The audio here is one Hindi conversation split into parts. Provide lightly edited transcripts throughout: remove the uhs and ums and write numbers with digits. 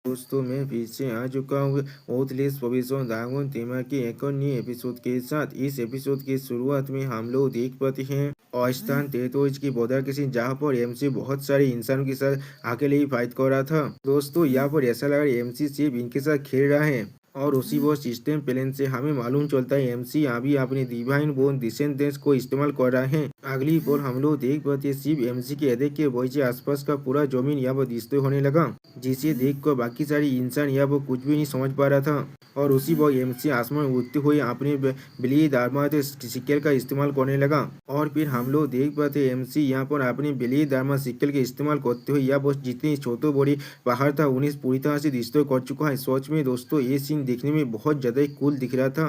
दोस्तों मैं फिर से आ चुका हूँ ओथलेस भविष्य दागोन तेमा के एक और नए एपिसोड के साथ। इस एपिसोड की शुरुआत में हम लोग देख पाते हैं स्थान तेतोज की बॉर्डर के सीन, जहाँ पर एमसी बहुत सारे इंसानों के साथ अकेले ही फाइट कर रहा था। दोस्तों यहाँ पर ऐसा लगा एमसी सिर्फ इनके साथ खेल रहा है और उसी वो सिस्टम प्लेन से हमें मालूम चलता है एमसी अभी अपने डिवाइन बोन डिसेंडेंट्स को इस्तेमाल कर रहा है। अगली पोल हम लोग देख पाते सिर्फ एमसी के अध्यक्ष के वजह से आसपास का पूरा जमीन यहाँ पर डिस्ट्रॉय होने लगा, जिसे देख कर बाकी सारे इंसान यहाँ पर कुछ भी नहीं समझ पा रहा था। और उसी वक्त एमसी आसमान में उड़ते हुए अपने बिल्ली दारमा सिक्के का इस्तेमाल करने लगा। और फिर हम लोग देख पाते एमसी यहाँ पर अपने बिल्ली दारमा सिक्के के इस्तेमाल करते हुए यहाँ पर जितनी छोटे बड़ी पहाड़ था उन्हें पूरी तरह से डिस्ट्रॉय कर चुका है। सोच में दोस्तों ये सीन देखने में बहुत ज्यादा कूल दिख रहा था।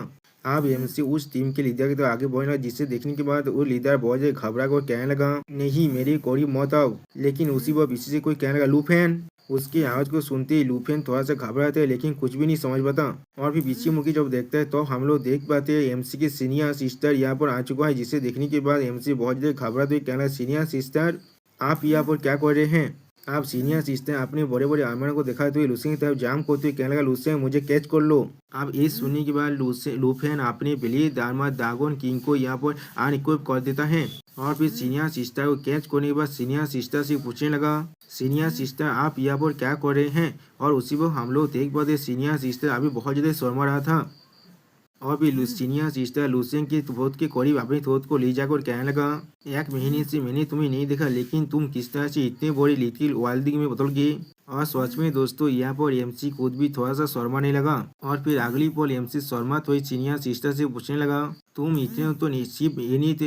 अब एमसी उस टीम के लीडर की तरफ आगे बढ़ना, जिसे देखने के बाद वो लीडर बहुत ज्यादा घबरा कर कहने लगा, नहीं मेरे करीब मत आओ। लेकिन उसी वक्त पीछे से कोई कहने लगा, लूफेन। उसकी आवाज को सुनते ही लूफेन थोड़ा सा घबराता है लेकिन कुछ भी नहीं समझ पाता। और फिर पीछे मुखी जब देखता है तो हम लोग देख पाते हैं एमसी के सीनियर सिस्टर यहाँ पर आ चुका है, जिसे देखने के बाद एमसी बहुत ज्यादा घबराते हुए कहना, सीनियर सिस्टर आप यहाँ पर क्या कर रहे हैं। आप सीनियर सिस्टर अपने बड़े बड़े आर्मर को दिखाते हुए लूसेन की तरफ जाम करते हुए कहने लगा, लूसेन मुझे कैच कर लो। अब ये सुनने के बाद लूफेन अपने बिली दारमा दागोन किंग को यहाँ पर अनइक्विप कर देता है। और फिर सीनियर सिस्टर को कैच करने के बाद सीनियर सिस्टर से पूछने लगा, सीनियर सिस्टर आप यहाँ पर क्या कर रहे हैं। और उसी वक्त हम लोग देख पाते सीनियर सिस्टर अभी बहुत ज्यादा शर्मा रहा था। और भी सीनियर सिस्टर लूसेन के थ्रोट के करीब अपनी थ्रोट को ले जाकर कहने लगा, एक महीने से मैंने तुम्हें नहीं देखा लेकिन तुम किस तरह से इतने बड़ी लिटिल वाइल्डिंग में बदल गए। और सच में दोस्तों यहाँ पर एमसी खुद भी थोड़ा सा शर्माने लगा। और फिर अगली पल एमसी शर्मा तो सीनियर सिस्टर से पूछने लगा, तुम इतने तो सिर्फ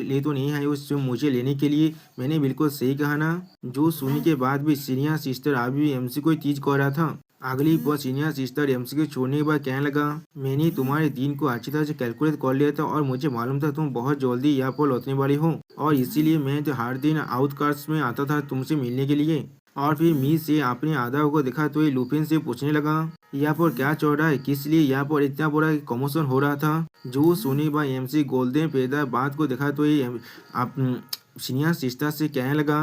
ले तो नहीं आए हो मुझे लेने के लिए, मैंने बिल्कुल सही कहा ना। जो सुनने के बाद भी सीनियर सिस्टर अभी एमसी को चीज कर रहा था। अगली बार सीनियर सिस्टर एमसी को छोड़ने के बाद कहने लगा, मैंने तुम्हारे दिन को अच्छी तरह से कैलकुलेट कर लिया था और मुझे मालूम था तुम बहुत जल्दी यहाँ पर लौटने वाली हो, और इसीलिए मैं तो हर दिन आउटकास्ट में आता था तुमसे मिलने के लिए। और फिर मी से अपने आधा को देखा तो लुपिन से पूछने लगा, यहाँ पर क्या चल रहा है, किस लिए यहाँ पर इतना बड़ा कमोशन हो रहा था। जो सुनी बाय एमसी गोल्डन पैदा बात को देखा तो सीनियर सिस्टर से कहने लगा,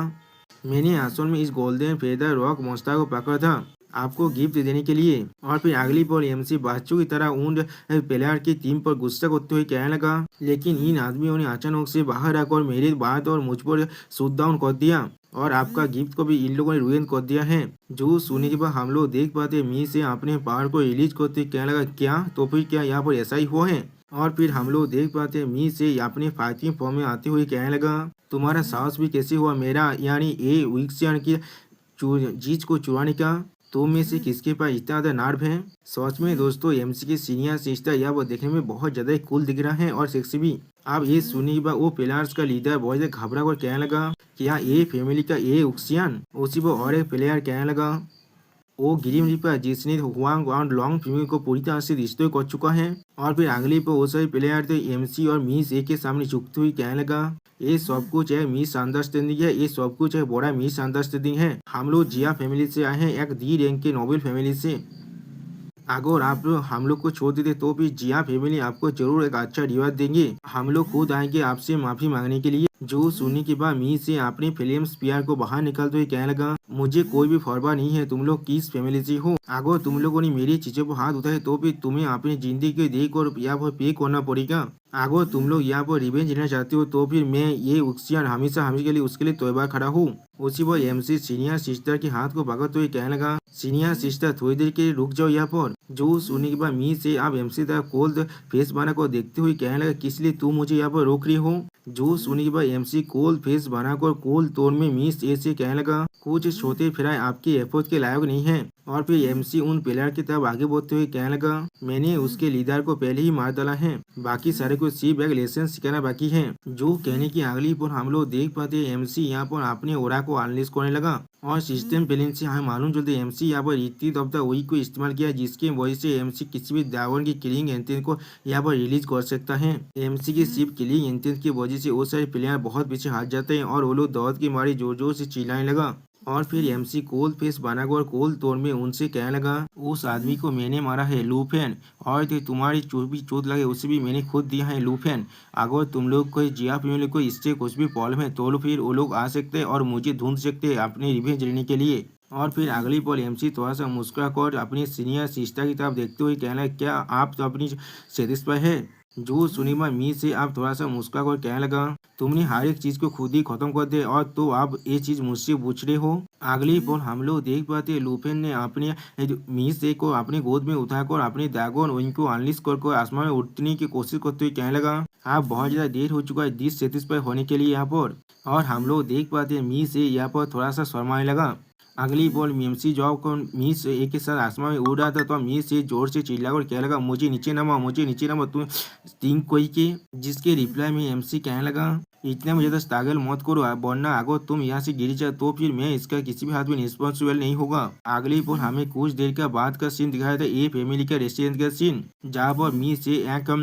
मैंने असल में इस गोल्डन फेदर रॉक मॉन्स्टर को पकड़ा था आपको गिफ्ट देने के लिए। और फिर अगली बार एमसी बच्चों की तरह उन प्लेयर की टीम पर गुस्सा करते हुए कहने लगा, लेकिन इन आदमियों ने अचानक से बाहर आकर मेरे बात और मुझ पर शूट डाउन कर दिया और आपका गिफ्ट को भी इन लोगों ने रुइन कर दिया है। जो सुनने के बाद हम लोग देख पाते मी से अपने पावर को रिलीज करते कहने लगा, क्या तो फिर क्या यहाँ पर ऐसा ही हुआ है। और फिर हम लोग देख पाते मी से अपने फाइटिंग फॉर्म में आते हुए कहने लगा, तुम्हारा साहस भी कैसे हुआ मेरा यानी ए विक्सियन की जीत को चुराने का, तो में से किसके पास इतना ज्यादा नार्व है। सच में दोस्तों एमसी के सीनियर सिस्टर या वो देखने में बहुत ज्यादा कूल दिख रहा है और सेक्सी भी। अब ये सुनी के बाद वो प्लेयर्स का लीडर बहुत ज्यादा घबरा कर कहने लगा, क्या ये फैमिली का ये उक्सियन। उसी वो और एक प्लेयर कहने लगा, वो ग्रीम रिपर जिसने हुआंग और लॉन्ग फैमिली को पूरी तरह से डिस्ट्रॉय कर चुका है। और फिर अगली पर वो सभी प्लेयर थे एमसी और मिस ए के सामने झुकते हुए कहने लगा, ये सब कुछ है मिस अंडरस्टैंडिंग है, ये सब कुछ है बड़ा मिस अंडरस्टैंडिंग है। हम लोग जिया फैमिली से आए हैं, एक डी रैंक के नोबेल फैमिली से। अगर आप लोग हम लोग को छोड़ देते तो भी जिया फैमिली आपको जरूर एक अच्छा रिवार्ड देंगे। हम लोग खुद आएंगे आपसे माफी मांगने के लिए। जो सुनने के बाद मी से अपने फिल्म स्पीयर को बाहर निकलते हुए कहने लगा, मुझे कोई भी फरवा नहीं है तुम लोग किस फैमिली से हो। अगर तुम लोगों ने मेरी चीजों पर हाथ उठाए तो भी तुम्हें अपनी जिंदगी के देख और यहाँ पर पे करना पड़ेगा। अगर तुम लोग यहाँ पर रिवेंज लेना चाहते हो तो फिर मैं ये उक्सियन हमेशा हमेशा के लिए उसके लिए तैयार खड़ा हूँ। उसी पर एमसी सीनियर सिस्टर के हाथ को पकड़ते हुए कहने लगा, सीनियर सिस्टर थोड़ी देर के लिए रुक जाओ यहाँ पर। जो सुनने के बाद मी से आप एमसी तरफ कोल्ड फेस बना को देखते हुए कहने लगा, किस लिए तुम मुझे यहाँ पर रोक रही हो। जो सुनने के बाद एमसी कोल्ड फेस बनाकर कोल्ड तोड़ में मिस ए से कहने लगा, कुछ छोटे फिराए आपके एफर्ट के लायक नहीं है। और फिर एमसी उन प्लेयर की तरफ आगे बढ़ते हुए कहने लगा, मैंने उसके लीडर को पहले ही मार डाला है, बाकी सारे को सिर्फ एक लेसन सिखाना बाकी है। जो कहने की अगली पर हम लोग देख पाते हैं एमसी यहाँ पर अपने ओरा को अनलिस्ट करने लगा और सिस्टम प्लेन से हमें मालूम चलते एमसी यहाँ पर रीति ऑफ द वीक को इस्तेमाल किया, जिसकी वजह से एमसी किसी भी ड्रैगन की किलिंग इंटेंट को यहाँ पर रिलीज कर सकता है। एमसी की सिर्फ किलिंग इंटेंट की वजह से वो सारे प्लेयर बहुत पीछे हार जाते हैं और वो लोग दौड़ की मारी जोर जोर से चिल्लाने लगा। और फिर एमसी कोल्ड फेस बनाकर कोल्ड तोड़ में उनसे कहने लगा, उस आदमी को मैंने मारा है लूफेन, और तो तुम्हारी भी चोट लगे उसे भी मैंने खुद दिया है लूफेन। अगर तुम लोग कोई जिया फैमिली को इससे कुछ भी प्रॉब्लम है तो फिर वो लोग आ सकते हैं और मुझे ढूंढ सकते हैं अपने रिवेंज लेने के लिए। और फिर अगली पल एमसी थोड़ा सा मुस्कुरा कर अपनी सीनियर सिस्टर की तरफ देखते हुए कहने लगा, क्या आप तो अपनी सेटिस्फाई है? जो सुनीमा मी से आप थोड़ा सा मुस्कुरा कर कहने लगा, तुमने हर एक चीज को खुद ही खत्म कर दिया और तो आप ये चीज मुझसे पूछ रहे हो। अगली पल हम लोग देख पाते लुपेन ने अपने मी से को अपनी गोद में उठाकर अपने ड्रैगन विंग को अनलिश कर आसमान में उठने की कोशिश करते हुए कहने लगा, आप बहुत ज्यादा देर हो चुका है डिससेटिस्फाई होने के लिए यहाँ पर। और हम लोग देख पाते मी से यहाँ पर थोड़ा सा शर्माने लगा। अगली बॉल मीमसी जॉब को मी से एक के साथ आसमान में उड़ रहा था तो मी से जोर से चिल्लाकर कहने लगा, मुझे नीचे नमा, मुझे नीचे नमा, तू तीन कोई के। जिसके रिप्लाई में एमसी कहने लगा, इतना मुझे तो स्ट्रगल मत करो वरना अगर तुम यहाँ से गिर जाए तो फिर मैं इसका किसी भी हाथ में रिस्पॉन्सिबल नहीं होगा। अगली बॉल हमें कुछ देर का बाद का सीन दिखाया था, ये फैमिली का रेस्टोरेंट का सीन, जहाँ पर मी से एक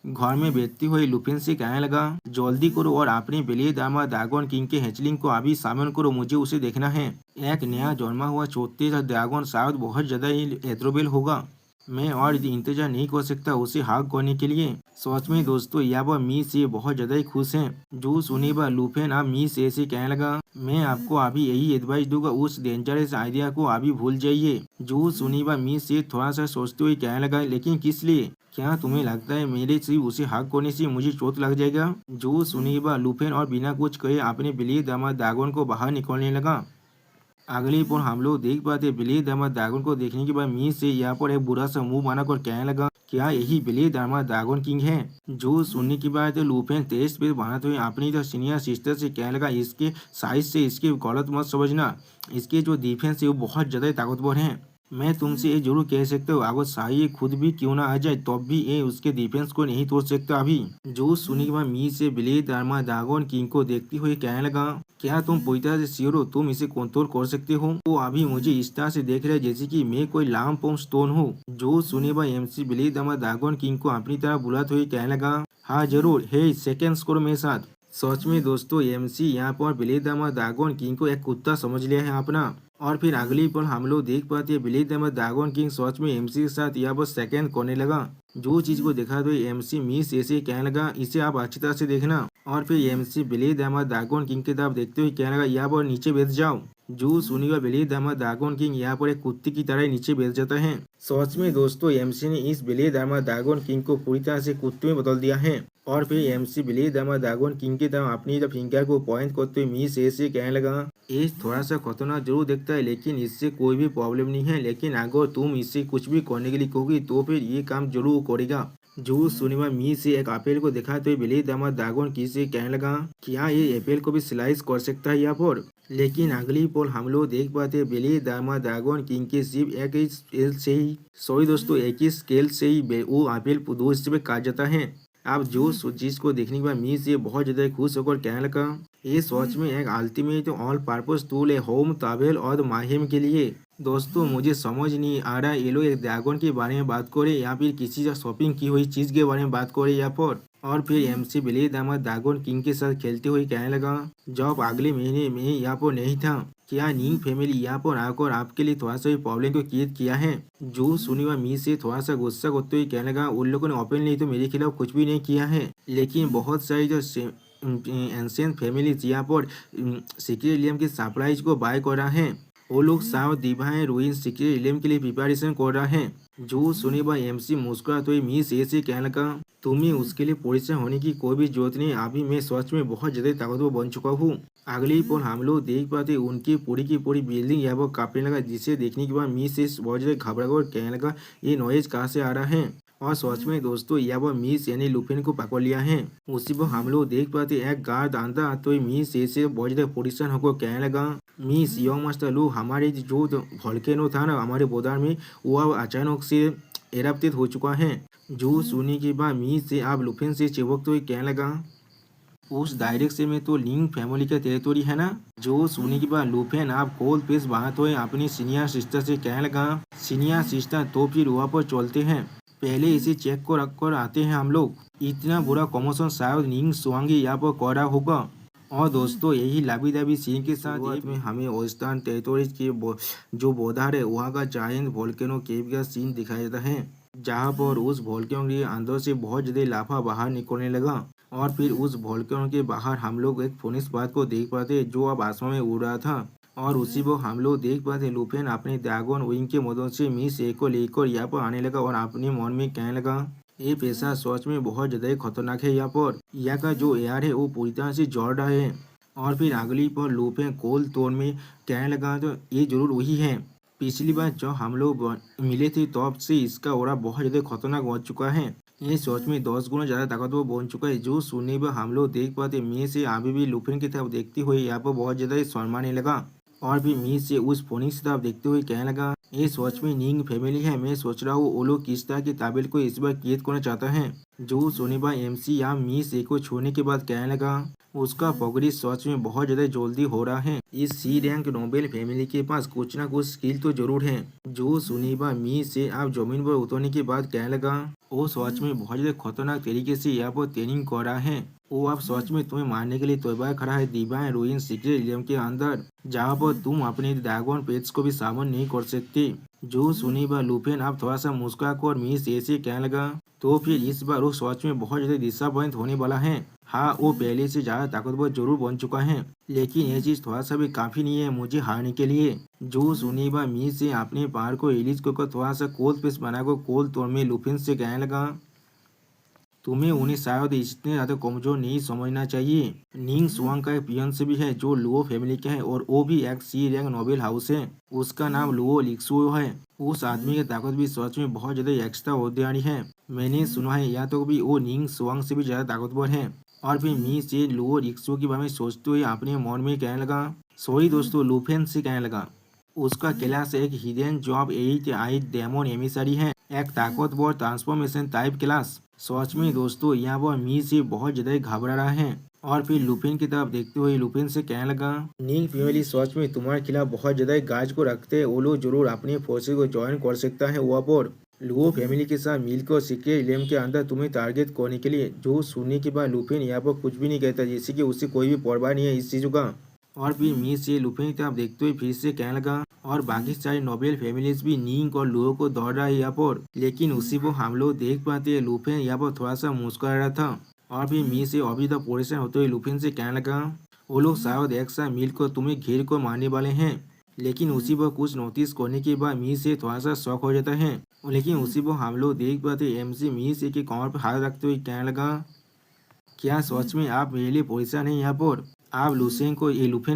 घर में बैठती हुई लुपिन से कहने लगा, जल्दी करो और अपने बिलिये दामाद ड्रैगन किंग के हैचलिंग को अभी शामिल करो, मुझे उसे देखना है। एक नया जन्मा हुआ छोटे सा ड्रैगन शायद बहुत ज्यादा ही एड्रोबेल होगा, मैं और इंतजार नहीं कर सकता उसे हाक करने के लिए। सच में दोस्तों यहाँ पर मी से बहुत ज्यादा ही खुश हैं। जो सुने बा लुफेन अब मी से ऐसे कहने लगा, मैं आपको अभी यही एडवाइस दूंगा, उस डेंजरस आइडिया को अभी भूल जाइए। जो सुने बा मी से थोड़ा सा सोचते हुए कहने लगा, लेकिन किस लिए? क्या तुम्हें लगता है मेरे से उसे हाक करने से मुझे चोट लग जाएगा? जो सुने बा लुफेन और बिना कुछ कहे अपने बिल्ली दामाद ड्रैगन को बाहर निकलने लगा। अगली पर हम लोग देख पाते बिली दामाद ड्रैगन को देखने के बाद मी से यहाँ पर एक बुरा सा मुंह बनाकर कहने लगा, क्या यही बिली दामाद ड्रैगन किंग है? जो सुनने की बात है लुपेन तेज पे बनाते हुए अपनी तो सीनियर सिस्टर से कहने लगा, इसके साइज से इसके गलत मत समझना, इसके जो डिफेंस है वो बहुत ज्यादा ताकतवर है। मैं तुमसे ये जरूर कह सकता हूँ अगर शाही खुद भी क्यों ना आ जाए तब भी ये उसके डिफेंस को नहीं तोड़ सकता अभी। जो सुनी के बाद मी से बिली दामाद ड्रैगन किंग को देखती हुए कहने लगा, क्या तुम पूरी तरह से श्योर हो तुम इसे कंट्रोल कर सकते हो? वो अभी मुझे इस तरह से देख रहे हैं जैसे कि मैं कोई लाम पोम स्टोन हूँ। जो सुने बा एमसी बिली दामाद ड्रैगन किंग को अपनी तरफ बुलाते हुए कहने लगा, हाँ जरूर, हे सेकेंड्स करो मेरे साथ। सच में दोस्तों एमसी यहाँ पर बिली दामाद ड्रैगन किंग को एक कुत्ता समझ लिया है अपना। और फिर अगली पल हम लोग देख पाते हैं बिली दामाद ड्रैगन किंग सच में एमसी के साथ यहाँ पर सेकंड करने लगा। जो चीज को देखा तो एमसी मिस ऐसे कहने लगा, इसे आप अच्छी तरह से देखना। और फिर एमसी बिली दामाद ड्रैगन किंग की तरफ देखते हुए कहने लगा, यहाँ पर नीचे बैठ जाओ। जो सुनेगा बिली दामाद ड्रैगन किंग यहाँ पर एक कुत्ते की तरह नीचे बैठ जाता है। सच में दोस्तों एमसी ने इस बिली दामाद ड्रैगन किंग को पूरी तरह से कुत्ते में बदल दिया है। और फिर एमसी बिली दामाद ड्रैगन किंग की तरफ अपनी फिंगर को पॉइंट करते हुए मिस ऐसे कहने लगा, ये थोड़ा सा खतरनाक जरूर दिखता है लेकिन इससे कोई भी प्रॉब्लम नहीं है, लेकिन अगर तुम इससे कुछ भी करने के लिए कहोगी तो फिर ये काम जरूर करेगा। जो सुनिमा मी से एक एप्पल को देखा तो बिली दामाद ड्रैगन की से कहने लगा, क्या ये एप्पल को भी स्लाइस कर सकता है यहाँ पर? लेकिन अगली पल हम लोग देख पाते बिली दामाद ड्रैगन किंग के सिर्फ एक ही स्केल से ही सॉरी दोस्तों एक ही स्केल से ही वो एप्पल दो हिस्से में काट जाता है। अब जो चीज को देखने के बाद मी से बहुत ज्यादा खुश होकर कहने लगा, ये सच में एक अल्टीमेट ऑल पर्पस टूल है होम ट्रैवल और माहिम के लिए। दोस्तों मुझे समझ नहीं आ रहा ये लोग एक ड्रैगन के बारे में बात करे या फिर किसी से शॉपिंग की हुई चीज के बारे में बात करे यहाँ पर। और फिर एमसी बिली दामाद ड्रैगन किंग के साथ खेलते हुए कहने लगा, जब अगले महीने में यहाँ पर नहीं था क्या नींग फैमिली यहाँ पर आकर आपके लिए थोड़ा सा भी प्रॉब्लम को क्रिएट किया है? जो सुनीवा मी से थोड़ा सा गुस्सा करते हुए कहने लगा, उन लोगों ने ओपनली तो मेरे खिलाफ कुछ भी नहीं किया है, लेकिन बहुत सारी जो एंशियंट फैमिलीज यहाँ पर सीक्रेट इलियम के सरप्राइज को बाय कर रहा है, वो लोग साउथ डिवाइन रूइन सीक्रेट इलियम के लिए प्रिपरेशन कर रहा है। जो सुने बा एमसी मुस्कुरा तो मी से कहने लगा, तुम्हें उसके लिए परेशान होने की कोई भी जरूरत नहीं, अभी मैं सच में बहुत ज्यादा ताकतवर बन चुका हूँ। अगली पल हम लोग देख पाते उनकी पूरी की पूरी बिल्डिंग यहाँ पर कांपने लगा, जिसे देखने के बाद मी से बहुत ज्यादा घबरा कर कहने लगा, ये नॉइज कहाँ से आ रहा है? और सच में दोस्तों यहाँ पर मिस यानी लुपिन को पकड़ लिया है। उसी पर हम लोग देख पाते एक गार्ड आंदा तो मिस से बहुत ज्यादा परेशान होकर कहने लगा, मिस यो मास्टर लू हमारे जो वोल्केनो था ना हमारे बाजार में वो अब अचानक से एरप्टेड हो चुका है। जो सुनी के बाद मिस से आप लुपिन से चिपकते हुए कहने लगा, उस डायरेक्शन में तो लिंग फैमिली का टेरिटोरी है ना। जो सुनी के बाद लुपिन आप कोल्ड पेस बनाते हुए अपनी सीनियर सिस्टर से कहने लगा, सीनियर सिस्टर तो फिर वहाँ पर चलते हैं, पहले इसे चेक को रख कर आते हैं हम लोग, इतना बुरा कमोशन शायद निंग स्वांगी यहाँ पर कर रहा होगा। और दोस्तों यही लाभी दाभी सीन के साथ में हमें ओस्टान टेरिटोरीज के जो बॉर्डर है वहाँ का जायंट वोल्केनो केव का सीन दिखाया जाता है, जहाँ पर उस वोल्केनो के अंदर से बहुत ज्यादा लाफा बाहर निकलने लगा। और फिर उस वोल्केनो के बाहर हम लोग एक फोनिक्स बात को देख पाते जो अब आसमान में उड़ रहा था। और उसी वो हम लोग देख पाते लुफेन अपने ड्रैगन विंग की मदद से मिस ए को लेकर यहाँ पर आने लगा और अपने मन में कहने लगा ये पैसा सच में बहुत ज्यादा ही खतरनाक है। यहाँ पर यहाँ का जो एयर है वो पूरी तरह से जड़ रहा है। और फिर अगली पर लुफेन कोल तोड़ में कहने लगा तो ये जरूर वही है। पिछली बार जब हम लोग मिले थे तब से इसका ओरा बहुत ज्यादा खतरनाक हो चुका है। ये सोच में 10 गुना ज्यादा ताकतवर बन चुका है। जो सुनने पर हम लोग देख पाते मी से अभी भी लुफिन की तरफ देखते हुए यहाँ पर बहुत ज्यादा शर्माने लगा। और भी मी से उस फोनिक्स की तरफ देखते हुए कहने लगा ये सोच में निंग फैमिली है। मैं सोच रहा हूँ वो लोग किस तरह की ताबिल को इस बार कैद करना चाहता है। जो सुने पर एमसी या मी से को छोड़ने के बाद कहने लगा उसका प्रोग्रेस सच में बहुत ज्यादा जल्दी हो रहा है। इस सी रैंक नोबेल फैमिली के पास कुछ ना कुछ स्किल तो जरूर है। जो सुनीबा मी से आप जमीन पर उतरने के बाद कहने लगा वो सच में बहुत ज्यादा खतरनाक तरीके से यहाँ पर ट्रेनिंग कर रहा है। वो आप सच में तुम्हें मारने के लिए तैयार खड़ा है डिवाइन रूइन सीक्रेट रियम के अंदर, जहाँ पर तुम अपने ड्रैगन पेट्स को भी सामन नहीं कर सकते। जो सुनी बा लुफेन आप थोड़ा सा मुस्कुरा कर मिस ऐसे कहने लगा तो फिर इस बार वो सच में बहुत ज्यादा डिसअपॉइंट होने वाला है। हाँ वो पहले से ज्यादा ताकतवर जरूर बन चुका है, लेकिन ये चीज थोड़ा सा भी काफी नहीं है मुझे हारने के लिए। जो सुनी बा मी से अपने पार को रिलीज कर थोड़ा सा कोल्ड पेस्ट बनाकर कोल्ड तोड़ में लुफेन से कहने लगा तुम्हें उन्हें शायद इतने ज्यादा कमजोर नहीं समझना चाहिए। निंग स्वांग का एक पियंस भी है जो लुओ फैमिली का है और वो भी एक सी रैंक नोबेल हाउस है। उसका नाम लुओ लिक्सुओ है। उस आदमी की ताकत भी सच में बहुत ज्यादा एक्स्ट्रा ऑर्डिनरी है। मैंने सुना है या तो भी वो निंग स्वांग से भी ज्यादा ताकतवर है। और फिर मी से लुओ लिक्सुओ के बारे में सोचते हुए अपने मन में कहने लगा सॉरी दोस्तों लुफेन से कहने लगा उसका क्लास एक हिडन जॉब 8 डेमन एमिसरी है, एक ताकतवर ट्रांसफॉर्मेशन टाइप क्लास। सच में दोस्तों यहाँ पर मी से बहुत ज्यादा घबरा रहा है। और फिर लुपिन की तरफ देखते हुए लुपिन से कहने लगा निंग फैमिली सच में तुम्हारे खिलाफ बहुत ज्यादा गाज को रखते हैं। वो लोग जरूर अपने फोर्सेज को ज्वाइन कर सकता है वहाँ पर लुओ फैमिली के साथ मिलकर सीक्रेट रियम के अंदर तुम्हें टारगेट करने के लिए। जो सुनने के बाद लुपिन यहाँ पर कुछ भी नहीं कहता जैसे कि उससे कोई भी परवाह नहीं है इस चीजों का। और फिर मी से लुफिन की तरफ देखते हुए फिर से कहने लगा और बाकी सारी नोबेल फैमिलीज भी निंग और लुओ को दौड़ रहा है यहाँ पर, लेकिन उसी को हम लोग देख पाते हैं लुफिन यहाँ पर थोड़ा सा मुस्कुरा रहा था। और फिर मी से अभी तक परेशान होते हुए लुफिन से कहने लगा वो लोग शायद एक साथ मिलकर तुम्हें घेर को मारने वाले हैं। लेकिन उसी पर कुछ नोटिस करने के बाद मी से थोड़ा सा शौक हो जाता है। लेकिन उसी पर हम लोग देख पाते एमसी मी से के कमर पर हाथ रखते हुए कहने लगा क्या सच में आप मेरे लिए परेशान हैं यहाँ पर। आप लुफेन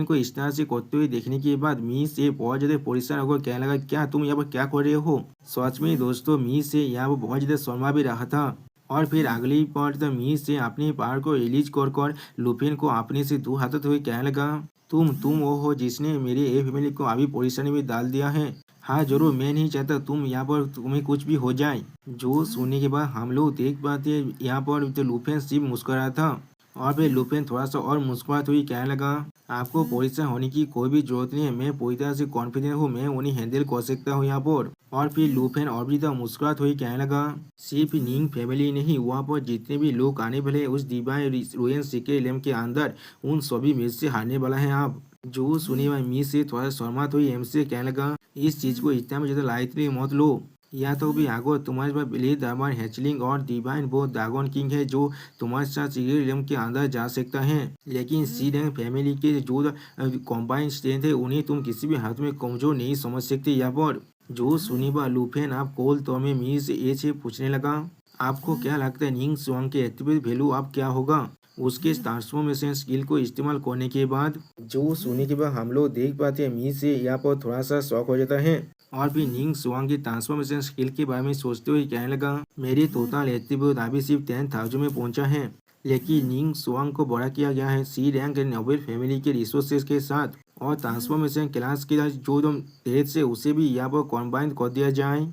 को इस तरह से करते हुए देखने के बाद मी से बहुत ज्यादा परेशान होकर कहने लगा क्या तुम यहाँ पर क्या कर रहे हो। सच में दोस्तों मी से यहाँ पर बहुत ज्यादा शर्मा भी रहा था। और फिर अगली पर तो मी से अपने पार को रिलीज कर लुफेन को अपने से दूर हटाते हुए कहने लगा तुम वो हो जिसने मेरे ए फैमिली को अभी परेशानी में डाल दिया है। हाँ जरूर मैं नहीं चाहता तुम यहाँ पर तुम्हें कुछ भी हो जाए। जो सुनने के बाद हम लोग देख पाते हैं यहाँ पर तो लुफेन सिर्फ मुस्कुरा था। और फिर लुफेन थोड़ा सा और मुस्कुराते हुए कहने लगा आपको परेशान होने की कोई भी जरूरत नहीं है, मैं पूरी तरह से कॉन्फिडेंट हूँ, मैं उन्हें हैंडल कर सकता हूँ यहाँ पर। और फिर लुफेन और भी मुस्कुराते हुए कहने लगा सिर्फ निंग फैमिली नहीं वहाँ पर जितने भी लोग आने वाले उस डिवाइन रूइन सीक्रेट रियम के अंदर उन सभी में से हारने वाला है आप। जो सुनी हुई मी से थोड़ा शर्मा हुई एम से कहने लगा इस चीज को इतना भी ज्यादा लाइटली मत लो। या तो भी आगो तुम्हारे पास बिली ड्रैगन हैचलिंग और डिवाइन वो ड्रैगन किंग है जो तुम्हारे साथ सीक्रेट रियम के अंदर जा सकता है। लेकिन सी रैंक फैमिली के जो कॉम्बाइन स्ट्रेंथ है उन्हें तुम किसी भी हाथ में कमजोर नहीं समझ सकते। यहाँ पर जो सुनीबा लुफेन आप कोल तो में मी से ए से पूछने लगा आपको क्या लगता है निंग स्वांग के एक्टिवेट वैल्यू अब क्या होगा उसके ट्रांसफॉर्मेशन स्किल को इस्तेमाल करने के बाद। जो सुनने के बाद हम लोग देख पाते हैं मी से यहाँ पर थोड़ा सा शौक हो जाता है। और फिर निंग स्वांग की ट्रांसफॉर्मेशन स्किल के बारे में सोचते हुए कहने लगा मेरी टोटल एट्रीब्यूट अभी सिर्फ 10,000 में पहुंचा है, लेकिन निंग स्वांग को बड़ा किया गया है सी रैंक नोबेल फैमिली के रिसोर्सेज के साथ। और ट्रांसफॉर्मेशन क्लास के जो तेज से उसे भी यहाँ पर कॉम्बाइन कर दिया जाए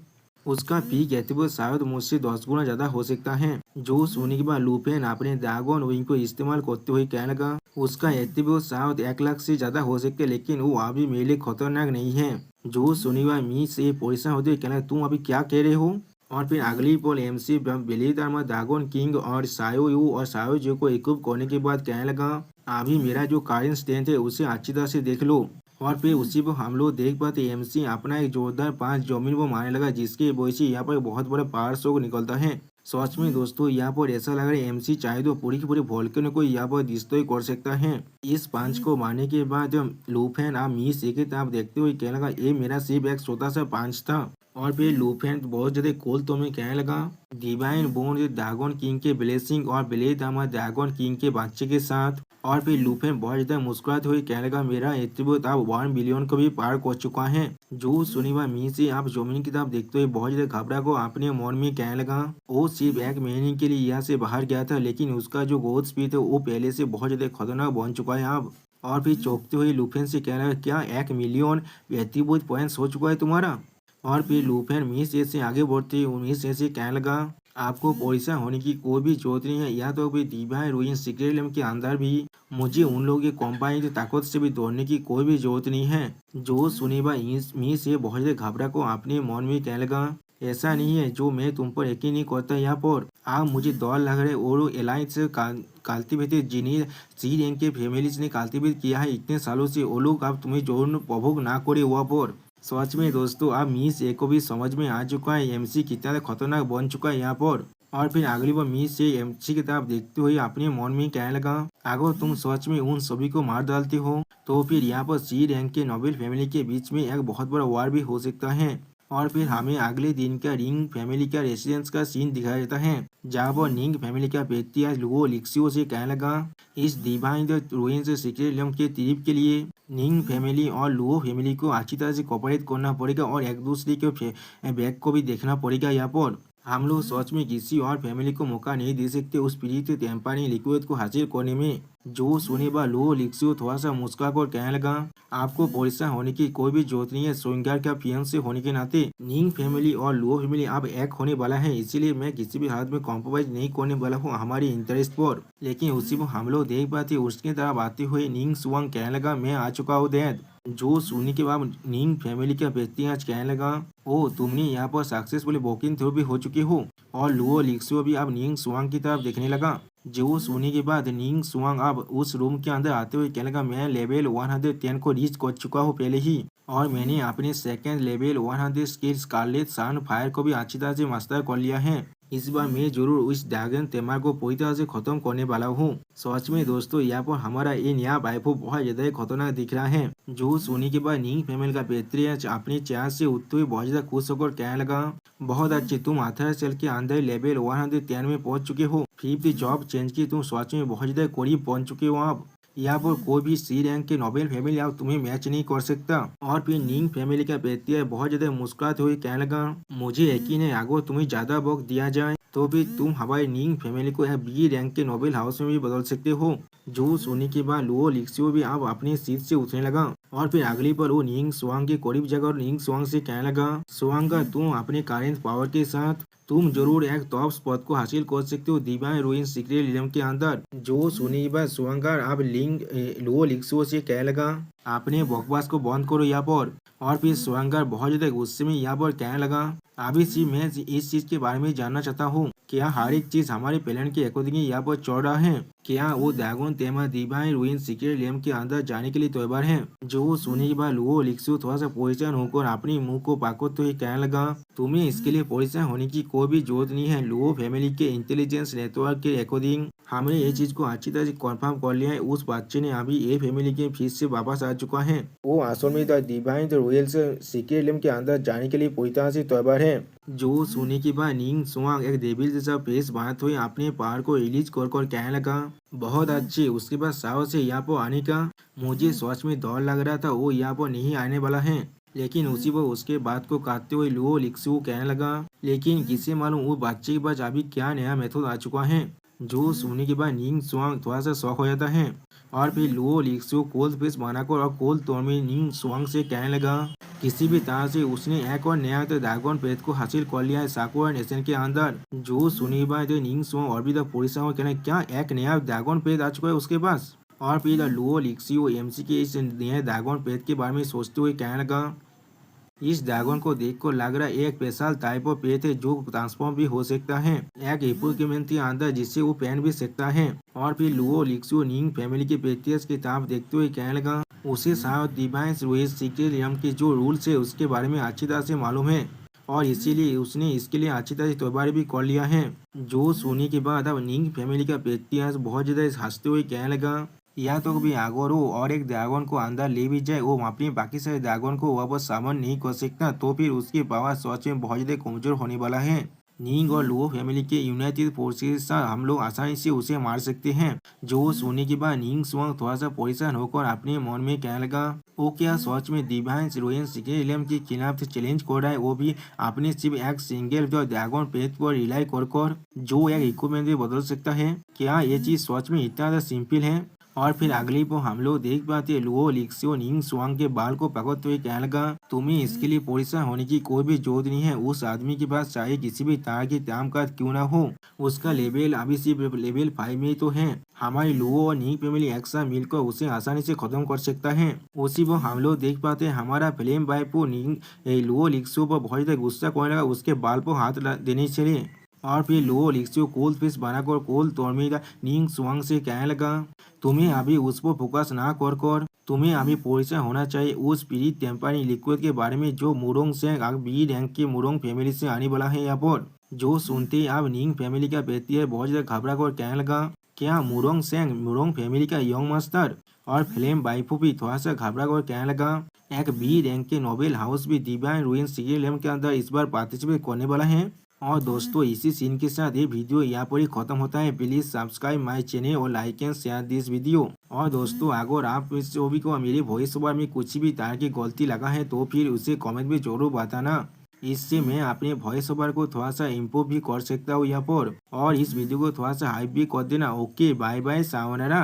उसका पीक एट्रीब्यूट शायद मुझसे 10 गुना ज्यादा हो सकता है। जो सुनने के बाद लुफेन अपने ड्रैगन विंग को इस्तेमाल करते हुए कहने लगा उसका एट्रीब्यूट शायद 1 लाख से ज्यादा हो सकते लेकिन वो अभी मेरे लिए खतरनाक नहीं है। जो सुनी हुआ मी से परेशान होते हुए कहना तुम अभी क्या कह रहे हो। और फिर अगली पोल एमसी बेलीदार ड्रैगन किंग और सायो यू और सायो जो को इक्विप करने के बाद कहने लगा अभी मेरा जो करंट स्ट्रेंथ है उसे अच्छी तरह से देख लो। और फिर उसी पर हम लोग देख पाते एमसी अपना एक जोरदार 5 जमीन को मारने लगा जिसकी वजह से यहाँ पर बहुत बड़ा पावर शो निकलता है। सच में दोस्तों यहाँ पर ऐसा लग रहा है एमसी चाहे तो पूरी की पूरी वोल्केनो को यहाँ पर डिस्ट्रॉय कर सकता है। इस पंच को मारने के बाद लूफेन आप मी सेके आप देखते हुए कहने लगा ये मेरा सिर्फ एक छोटा सा पंच था। और फिर लूफेन बहुत ज्यादा कोल तो में कहने लगा डिवाइन बोन ड्रैगन किंग के ब्लेसिंग और ब्लेड हमारे ड्रैगन किंग के बच्चे के साथ। और फिर लूफेन बहुत ज्यादा मुस्कुराते हुए कहने लगा मेरा एट्रीब्यूट अब 1 बिलियन को भी पार कर चुका है। जो सुनिवा मी से आप जमीन की तरफ देखते हुए बहुत ज्यादा घबरा को अपने मन में कहने लगा वो सिर्फ एक महीने के लिए यहाँ से बाहर गया था, लेकिन उसका जो ग्रोथ स्पीड है वो पहले से बहुत ज्यादा खतरनाक बन चुका है अब। और फिर चौंकते हुए लूफेन से कहने लगा क्या 1 मिलियन एट्रीब्यूट पॉइंट्स हो चुका है तुम्हारा। और फिर लूफेन मिस से आगे बढ़ते मिस से कहने लगा आपको परेशान होने की कोई भी जरूरत नहीं है, या तो भी डिवाइन रूइन सीक्रेट लैम्प के अंदर भी मुझे उन लोगों की कंबाइंड ताकत से भी दौड़ने की कोई भी जरूरत नहीं है। जो सुनेबा मिस से बहुत ज्यादा घबरा को अपने मन में कहने लगा ऐसा नहीं है जो मैं तुम पर यकीन नहीं करता, यहाँ पर आप मुझे डर लग रहे और एलाइंस कल्टिवेट जिन्हें सी रैंक के फैमिलीज ने कल्टिवेट किया है इतने सालों से वो लोग अब तुम्हें जोर प्रभोग ना करे हुआ पर। सच में दोस्तों अब मिस ए को भी समझ में आ चुका है एमसी कितना खतरनाक बन चुका है यहाँ पर। और फिर अगली बार मिस से एमसी की तरफ देखते हुए अपने मन में कहने लगा अगर तुम सच में उन सभी को मार डालते हो तो फिर यहाँ पर सी रैंक के नोबेल फैमिली के बीच में एक बहुत बड़ा वार भी हो सकता है। और फिर हमें अगले दिन का रिंग फैमिली का रेसिडेंस का सीन दिखाया जाता है जहाँ पर निंग फैमिली का व्यक्ति आज लुओ लिक्सियो से कहने लगा इस divine the ruins secret lamp के ट्रिप के लिए निंग फैमिली और लुओ फैमिली को अच्छी तरह से कोऑपरेट करना पड़ेगा और एक दूसरे के बैग को भी देखना पड़ेगा। यहाँ पर हम लोग सच में किसी और फैमिली को मौका नहीं दे सकते उस पीड़ित टेम्पानी लिक्विड को हासिल करने में। जो सुने बा लो लिक्सियो थोड़ा सा मुस्कुरा कर कहने लगा आपको परेशान होने की कोई भी जरूरत नहीं है, श्रृंगार का फियांसे होने के नाते निंग फैमिली और लुओ फैमिली अब एक होने वाला है, इसीलिए मैं किसी भी हालत में कॉम्प्रोमाइज नहीं करने वाला हूँ हमारी इंटरेस्ट पर। लेकिन उसी को हम लोग देख पाते उसकी तरफ आते हुए निंग सुवांग कहने लगा मैं आ चुका हूँ डैड। जो सुनने के बाद निंग फैमिली का व्यक्ति आज कहने लगा ओ तुमने यहाँ पर सक्सेसफुली वॉकिंग थ्रू भी हो चुकी हो। और लुओ लिक्सियो भी अब निंग सुवांग की तरफ देखने लगा। जो सोने के बाद निंग सुवांग अब उस रूम के अंदर आते हुए कहने लगा मैं लेवल 110 को रीच कर चुका हूँ पहले ही, और मैंने अपने सेकंड लेवल 100 स्किल स्कारलेट सन फायर को भी अच्छी तरह से मास्टर कर लिया है। इस बार मैं जरूर इस ड्रैगन तेमार को पूरी तरह से खत्म करने वाला हूँ। सच में दोस्तों यहाँ पर हमारा ये नया वाइफो बहुत ज्यादा खतरनाक दिख रहा है। जो सोने के बाद निंग फैमिली का बेहतरी अपने चेयर से उठते हुए बहुत ज्यादा खुश होकर कहने लगा बहुत अच्छे तुम 18 साल के अंदर लेवल 110 में पहुंच चुके हो, फिफ्थ जॉब चेंज की तुम सच में बहुत ज्यादा करीब पहुंच चुके हो। आप यहाँ पर कोई भी सी रैंक के नोबेल फैमिली आप तुम्हें मैच नहीं कर सकता। और फिर निंग फैमिली का व्यक्ति बहुत ज्यादा मुस्कुराते हुए कहने लगा मुझे यकीन है अगर तुम्हें ज्यादा वक्त दिया जाए तो भी तुम हमारे निंग फैमिली को बी रैंक के नोबेल हाउस में भी बदल सकते हो। जो सोने के बाद लुओ लिक्सियो भी अब अपनी सीट से उठने लगा। और फिर अगली पर वो निंग सुवांग के करीब जगह और निंग सुवांग से कहने लगा सुवांगा तुम अपने करेंट पावर के साथ तुम जरूर एक टॉप स्पॉट को हासिल कर सकते हो डिवाइन रूइन सीक्रेट लैम्प के अंदर। जो सुनी बात सुवांगा अब लुओ लिक्सियो से कहने लगा आपने बकवास को बंद करो यहाँ पर। और फिर सुवांगा बहुत ज्यादा गुस्से में यहाँ पर कहने लगा अभी सी मैं इस चीज के बारे में जानना चाहता हूँ क्या हर एक चीज हमारे प्लान के अकॉर्डिंग यहाँ पर चल रहा है, क्या वो ड्रैगन तेमा डिवाइन रूइन सीक्रेट लैम्प के अंदर जाने के लिए तैयार है। जो सुने के बाद लुओ लिक्सियो थोड़ा सा परेशान होकर अपने मुंह को पाकोते हुए कहने लगा तुम्हें इसके लिए परेशान होने की कोई भी जरूरत नहीं है। लुओ फैमिली के इंटेलिजेंस नेटवर्क के अकॉर्डिंग हमने ये चीज को अच्छी तरह से कंफर्म कर लिया है उस बच्चे ने अभी ये फैमिली के फिर से वापस आ चुका है। वो असल में the divine the royal secret lamp के अंदर जाने के लिए पूरी तरह से तैयार है। जो सुने के बाद निंग सुवांग एक डेविल जैसा फेस बनाते हुए अपने पावर को रिलीज कर कहने लगा बहुत अच्छी। उसके बाद साहस से यहाँ पर आने का मुझे सच में डर लग रहा था वो यहाँ पर नहीं आने वाला है, लेकिन उसी पर उसके बात को काटते हुए लुओ लिक्सियो कहने लगा लेकिन किसे मालूम वो बच्चे के पास अभी क्या नया मेथड आ चुका है। जो सुनने के बाद निंग सुवांग थोड़ा सा शौक हो जाता है। और फिर लुओ लिक्सियो कोल्ड फेस बनाकर और कोल्ड तौर में निंग सुवांग से कहने लगा किसी भी तरह से उसने एक और नया ड्रैगन पेट को हासिल कर लिया है साकुरा नेशन के अंदर। जो सुनी बात निंग सुवांग और भी तक परेशान हो कहना क्या एक नया ड्रैगन पेट आ चुका है उसके पास। और फिर लुओ लिक्सियो एमसी के इस नए ड्रैगन पेट के बारे में सोचते हुए कहने लगा इस ड्रैगन को देखकर लग रहा है एक स्पेशल टाइप ऑफ पेट है जो ट्रांसफॉर्म भी हो सकता है एक इक्विपमेंट के अंदर जिससे वो पहन भी सकता है। और फिर लुओ लिक्सियो निंग फैमिली के पेटियस की तरफ देखते हुए कहने लगा उसे शायद डिवाइन रूइन सीक्रेट लैम्प के जो रूल्स है उसके बारे में अच्छी तरह से मालूम है और इसीलिए उसने इसके लिए अच्छी तरह से तैयारी भी कर लिया है। जो सुनने के बाद अब निंग फैमिली का पेट्रियास बहुत ज़्यादा हंसते हुए कहने लगा, या तो कभी अगर वो और एक ड्रैगन को अंदर ले भी जाए, वो अपने बाकी सारे ड्रैगन को वापस सामन नहीं कर सकता, तो फिर उसकी पावर सच में बहुत ज़्यादा कमजोर होने वाला है। निंग और लुओ फैमिली के यूनाइटेड फोर्सेस के साथ हम लोग आसानी से उसे मार सकते हैं। जो सुनने के बाद निंग स्वांग थोड़ा सा परेशान होकर अपने मन में कहने लगा, वो क्या सच में डिवाइन रोयन सिकेलम के खिलाफ से चैलेंज कर रहा है, वो भी अपने सिर्फ एक सिंगल जो ड्रैगन पेट पर रिलाई कर जो एक इक्विपमेंट में बदल सकता है। क्या ये चीज सच में इतना ज्यादा सिंपल है? और फिर अगली को हम लोग देख पाते लुओ लिक्सियो निंग स्वांग के बाल को पकड़ते हुए कहने लगा, तुम्हें इसके लिए परेशान होने की कोई भी जरूरत नहीं है। उस आदमी के पास चाहे किसी भी तरह की तामकाज क्यों ना हो, उसका लेवल अभी सिर्फ लेवल 5 में ही तो है। हमारी लुओ और निंग फैमिली एक साथ मिलकर उसे आसानी से खत्म कर सकता है। उसी पर हम लोग देख पाते हैं हमारा फ्लेम वाइफ को निंग लुओ लिक्सियो पर बहुत ज्यादा गुस्सा करने लगा, उसके बाल पर हाथ देने चले। और फिर लुओ लिक्सियो कोल्ड फिश बनाकर कोल्ड तोड़मेदा निंग स्वांग से कहने लगा, तुम्हें अभी उस पर फोकस ना कर तुम्हें अभी परेशान होना चाहिए उस स्पिरिट टेम्परिंग लिक्विड के बारे में जो मुरोंग से बी रैंक के मुरोंग फैमिली से आने वाला है यहाँ पर। जो सुनते ही अब निंग फैमिली का बेटी है बहुत ज्यादा घबरा कर कहने लगा, क्या मुरोंग सेंग मुरोंग फैमिली का यंग मास्टर? और फ्लेम बाइफू भी थोड़ा सा घबरा कर कहने लगा, एक बी रैंक के नोबेल हाउस भी डिवाइन रूइन सीरियल के अंदर इस बार पार्टिसिपेट करने वाला है। और दोस्तों इसी सीन के साथ ये वीडियो यहाँ पर ही खत्म होता है। प्लीज सब्सक्राइब माय चैनल और like and share this video. और दोस्तों अगर आप इस जो भी को मेरे वॉइस ओवर में कुछ भी तरह की गलती लगा है तो फिर उसे कमेंट में जरूर बताना, इससे मैं अपने वॉइस ओवर को थोड़ा सा इम्प्रूव भी कर सकता हूँ यहाँ पर। और इस वीडियो को थोड़ा सा हाइप भी कर देना। Okay bye bye sayonara.